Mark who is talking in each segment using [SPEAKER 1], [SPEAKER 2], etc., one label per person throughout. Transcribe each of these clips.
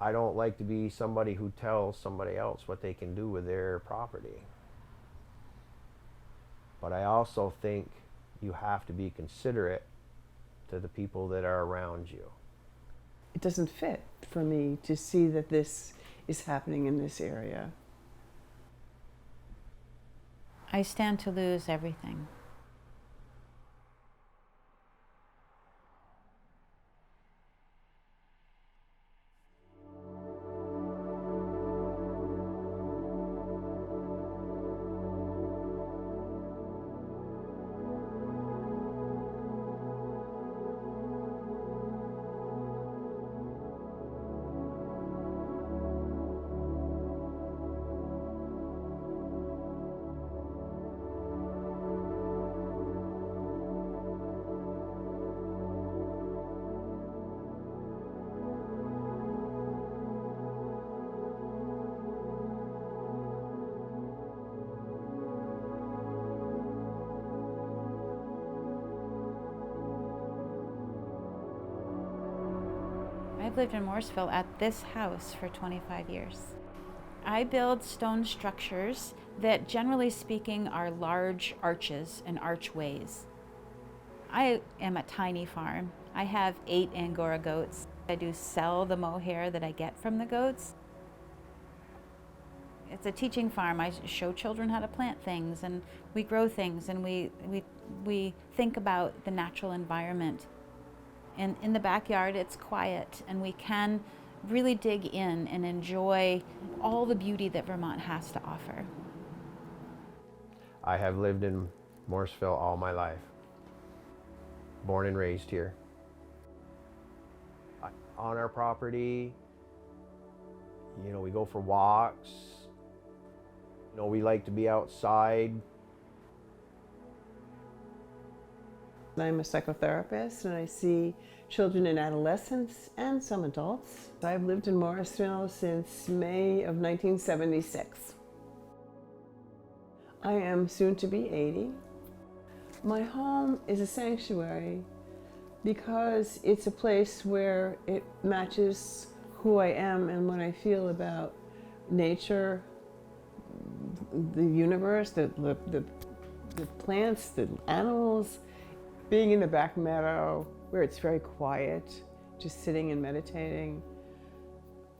[SPEAKER 1] I don't like to be somebody who tells somebody else what they can do with their property. But I also think you have to be considerate to the people that are around you.
[SPEAKER 2] It doesn't fit for me to see that this is happening in this area.
[SPEAKER 3] I stand to lose everything. I've lived in Morrisville at this house for 25 years. I build stone structures that, generally speaking, are large arches and archways. I am a tiny farm. I have 8 Angora goats. I do sell the mohair that I get from the goats. It's a teaching farm. I show children how to plant things, and we grow things, and we think about the natural environment. And in the backyard, it's quiet, and we can really dig in and enjoy all the beauty that Vermont has to offer.
[SPEAKER 1] I have lived in Morrisville all my life. Born and raised here. On our property, you know, we go for walks. You know, we like to be outside.
[SPEAKER 2] I'm a psychotherapist, and I see children and adolescents and some adults. I've lived in Morrisville since May of 1976. I am soon to be 80. My home is a sanctuary because it's a place where it matches who I am and what I feel about nature, the universe, the plants, the animals. Being in the back meadow where it's very quiet, just sitting and meditating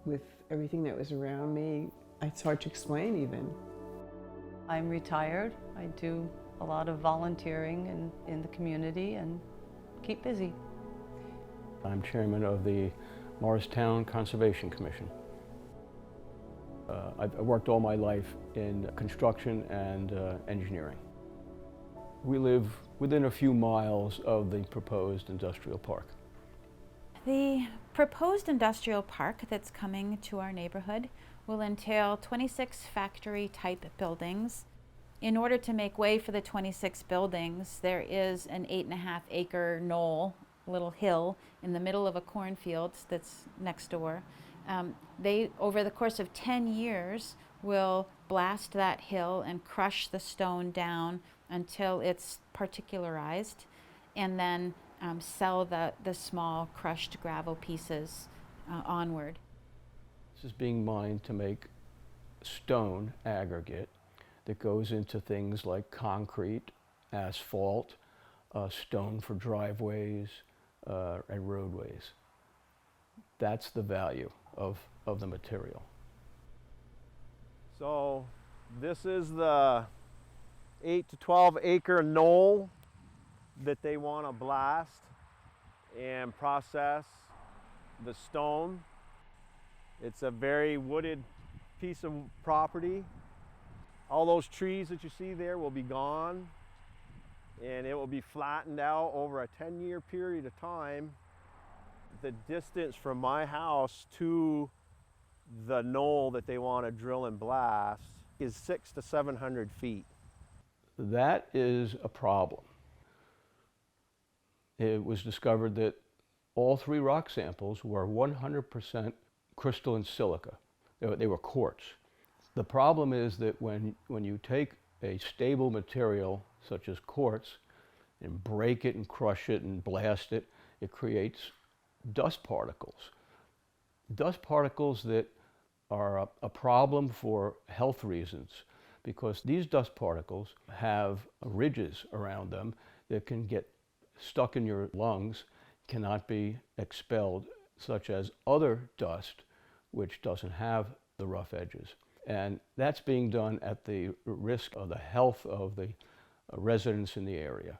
[SPEAKER 2] with everything that was around me, it's hard to explain even.
[SPEAKER 4] I'm retired. I do a lot of volunteering in the community and keep busy.
[SPEAKER 5] I'm chairman of the Morristown Conservation Commission. I've worked all my life in construction and engineering. We live within a few miles of the proposed industrial park.
[SPEAKER 3] The proposed industrial park that's coming to our neighborhood will entail 26 factory-type buildings. In order to make way for the 26 buildings, there is an 8.5-acre knoll, little hill, in the middle of a cornfield that's next door. They, over the course of 10 years, will blast that hill and crush the stone down until it's particularized, and then sell the small crushed gravel pieces onward.
[SPEAKER 5] This is being mined to make stone aggregate that goes into things like concrete, asphalt, stone for driveways, and roadways. That's the value of the material.
[SPEAKER 1] So this is the 8 to 12 acre knoll that they want to blast and process the stone. It's a very wooded piece of property. All those trees that you see there will be gone, and it will be flattened out over a 10-year period of time. The distance from my house to the knoll that they want to drill and blast is 600 to 700 feet.
[SPEAKER 5] That is a problem. It was discovered that all 3 rock samples were 100% crystalline silica. They were quartz. The problem is that when you take a stable material such as quartz and break it and crush it and blast it, it creates dust particles. dust particles that are a problem for health reasons, because these dust particles have ridges around them that can get stuck in your lungs, cannot be expelled, such as other dust which doesn't have the rough edges. And that's being done at the risk of the health of the residents in the area.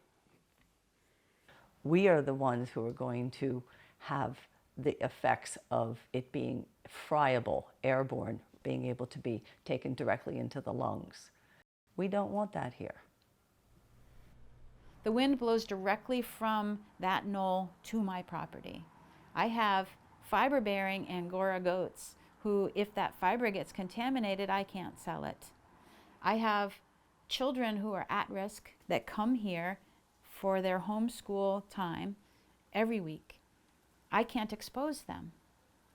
[SPEAKER 4] We are the ones who are going to have the effects of it being friable, airborne, being able to be taken directly into the lungs. We don't want that here.
[SPEAKER 3] The wind blows directly from that knoll to my property. I have fiber-bearing Angora goats who, if that fiber gets contaminated, I can't sell it. I have children who are at risk that come here for their homeschool time every week. I can't expose them.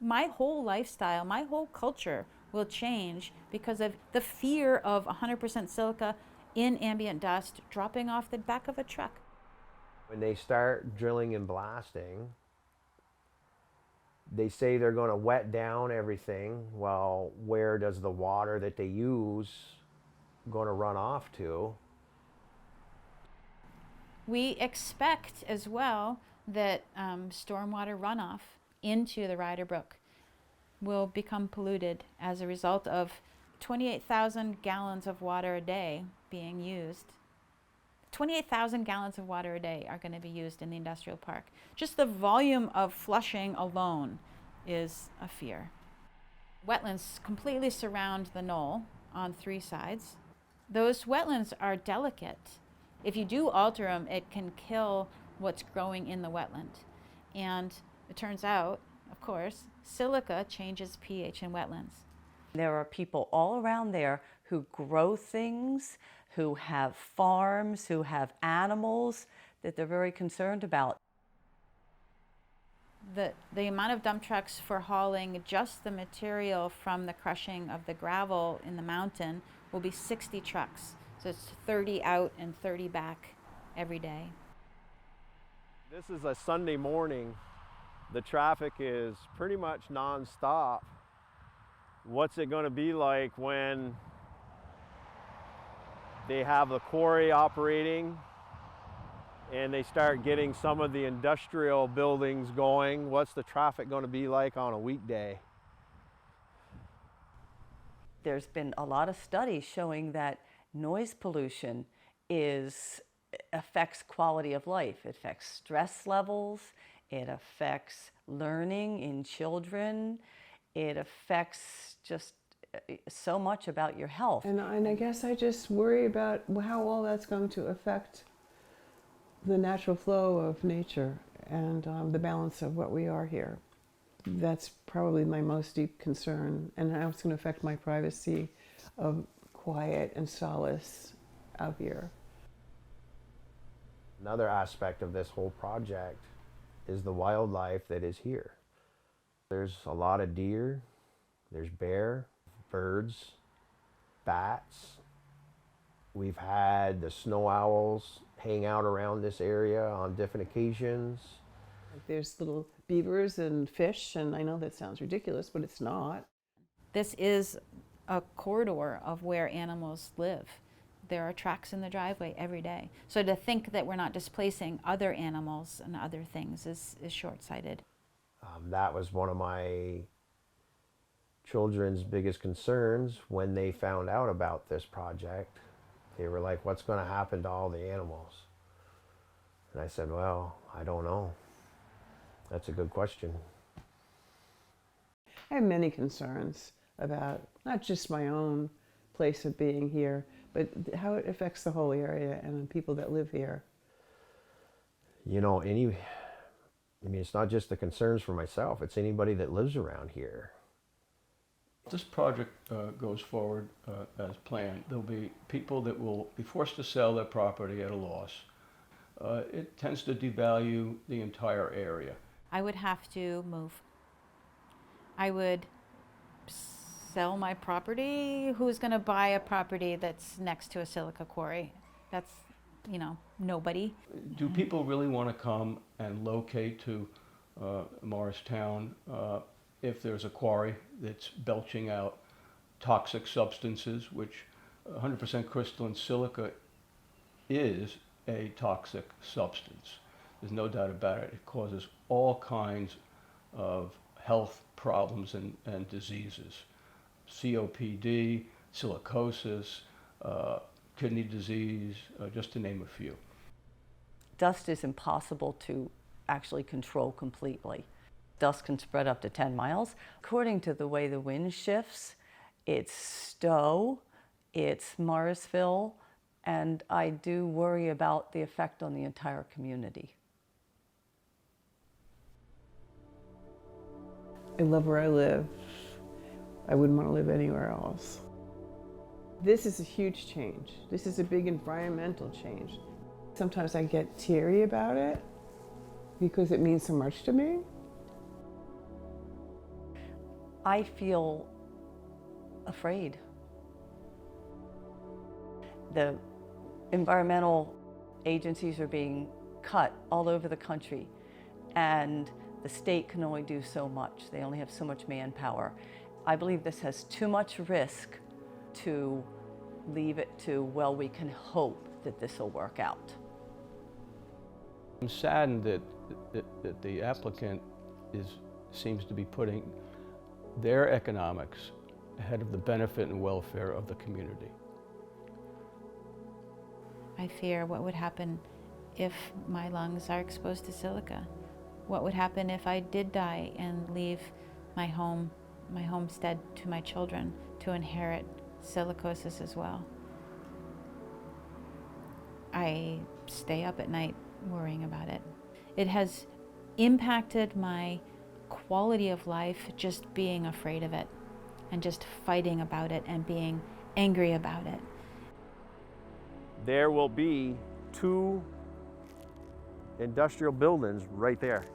[SPEAKER 3] My whole lifestyle, my whole culture will change because of the fear of 100% silica in ambient dust dropping off the back of a truck.
[SPEAKER 1] When they start drilling and blasting, they say they're going to wet down everything. Well, where does the water that they use going to run off to?
[SPEAKER 3] We expect as well that stormwater runoff into the Ryder Brook will become polluted as a result of 28,000 gallons of water a day being used. 28,000 gallons of water a day are going to be used in the industrial park. Just the volume of flushing alone is a fear. Wetlands completely surround the knoll on 3 sides. Those wetlands are delicate. If you do alter them, it can kill what's growing in the wetland. And it turns out, of course, silica changes pH in wetlands.
[SPEAKER 4] There are people all around there who grow things, who have farms, who have animals that they're very concerned about.
[SPEAKER 3] The amount of dump trucks for hauling just the material from the crushing of the gravel in the mountain will be 60 trucks. So it's 30 out and 30 back every day.
[SPEAKER 1] This is a Sunday morning. The traffic is pretty much non-stop. What's it going to be like when they have the quarry operating and they start getting some of the industrial buildings going? What's the traffic going to be like on a weekday?
[SPEAKER 4] There's been a lot of studies showing that noise pollution affects quality of life. It affects stress levels, it affects learning in children, it affects just so much about your health.
[SPEAKER 2] And I guess I just worry about how all that's going to affect the natural flow of nature and the balance of what we are here. That's probably my most deep concern, and how it's going to affect my privacy of quiet and solace out here.
[SPEAKER 1] Another aspect of this whole project is the wildlife that is here. There's a lot of deer, there's bear, birds, bats. We've had the snow owls hang out around this area on different occasions.
[SPEAKER 2] There's little beavers and fish, and I know that sounds ridiculous, but it's not.
[SPEAKER 3] This is a corridor of where animals live. There are tracks in the driveway every day. So to think that we're not displacing other animals and other things is short-sighted.
[SPEAKER 1] That was one of my children's biggest concerns when they found out about this project. They were like, what's going to happen to all the animals? And I said, well, I don't know. That's a good question.
[SPEAKER 2] I have many concerns about not just my own place of being here, but how it affects the whole area and the people that live here.
[SPEAKER 1] You know, it's not just the concerns for myself, it's anybody that lives around here.
[SPEAKER 5] This project goes forward as planned. There'll be people that will be forced to sell their property at a loss. It tends to devalue the entire area.
[SPEAKER 3] I would have to move. I would sell my property. Who's going to buy a property that's next to a silica quarry? That's, nobody.
[SPEAKER 5] Do people really want to come and locate to Morristown if there's a quarry that's belching out toxic substances, which 100% crystalline silica is a toxic substance. There's no doubt about it. It causes all kinds of health problems and diseases. COPD, silicosis, kidney disease, just to name a few.
[SPEAKER 4] Dust is impossible to actually control completely. Dust can spread up to 10 miles. According to the way the wind shifts, it's Stowe, it's Morrisville, and I do worry about the effect on the entire community.
[SPEAKER 2] I love where I live. I wouldn't want to live anywhere else. This is a huge change. This is a big environmental change. Sometimes I get teary about it because it means so much to me.
[SPEAKER 4] I feel afraid. The environmental agencies are being cut all over the country, and the state can only do so much. They only have so much manpower. I believe this has too much risk to leave it to, well, we can hope that this will work out.
[SPEAKER 5] I'm saddened that the applicant seems to be putting their economics ahead of the benefit and welfare of the community.
[SPEAKER 3] I fear what would happen if my lungs are exposed to silica. What would happen if I did die and leave my home, my homestead, to my children to inherit silicosis as well? I stay up at night worrying about it. It has impacted my quality of life just being afraid of it and just fighting about it and being angry about it.
[SPEAKER 1] There will be 2 industrial buildings right there.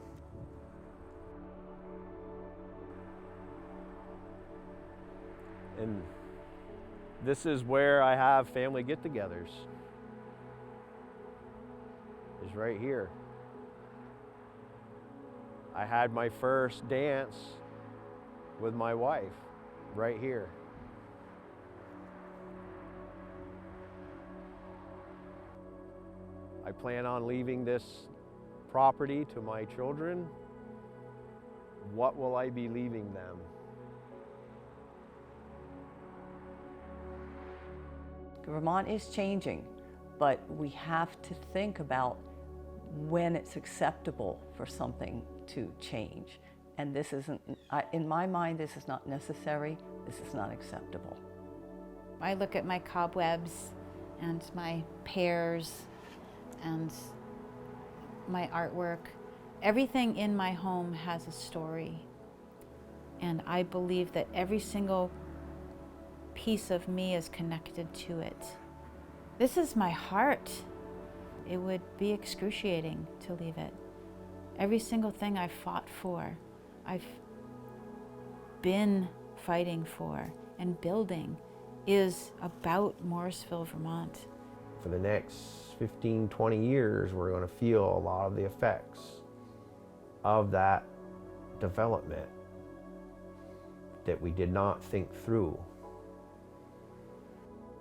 [SPEAKER 1] And this is where I have family get-togethers. Is right here. I had my first dance with my wife right here. I plan on leaving this property to my children. What will I be leaving them?
[SPEAKER 4] Vermont is changing, but we have to think about when it's acceptable for something to change. And this isn't, in my mind, this is not necessary, this is not acceptable.
[SPEAKER 3] I look at my cobwebs and my pears and my artwork. Everything in my home has a story. And I believe that every single piece of me is connected to it. This is my heart. It would be excruciating to leave it. Every single thing I've fought for, I've been fighting for and building, is about Morrisville, Vermont.
[SPEAKER 1] For the next 15, 20 years, we're going to feel a lot of the effects of that development that we did not think through.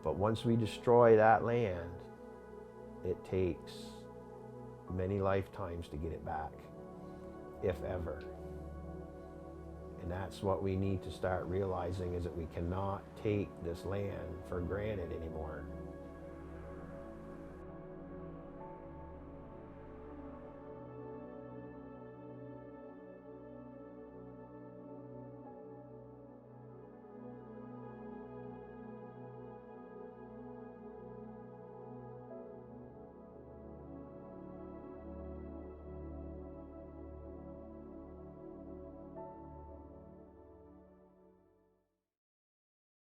[SPEAKER 1] But once we destroy that land, it takes many lifetimes to get it back, if ever. And that's what we need to start realizing, is that we cannot take this land for granted anymore.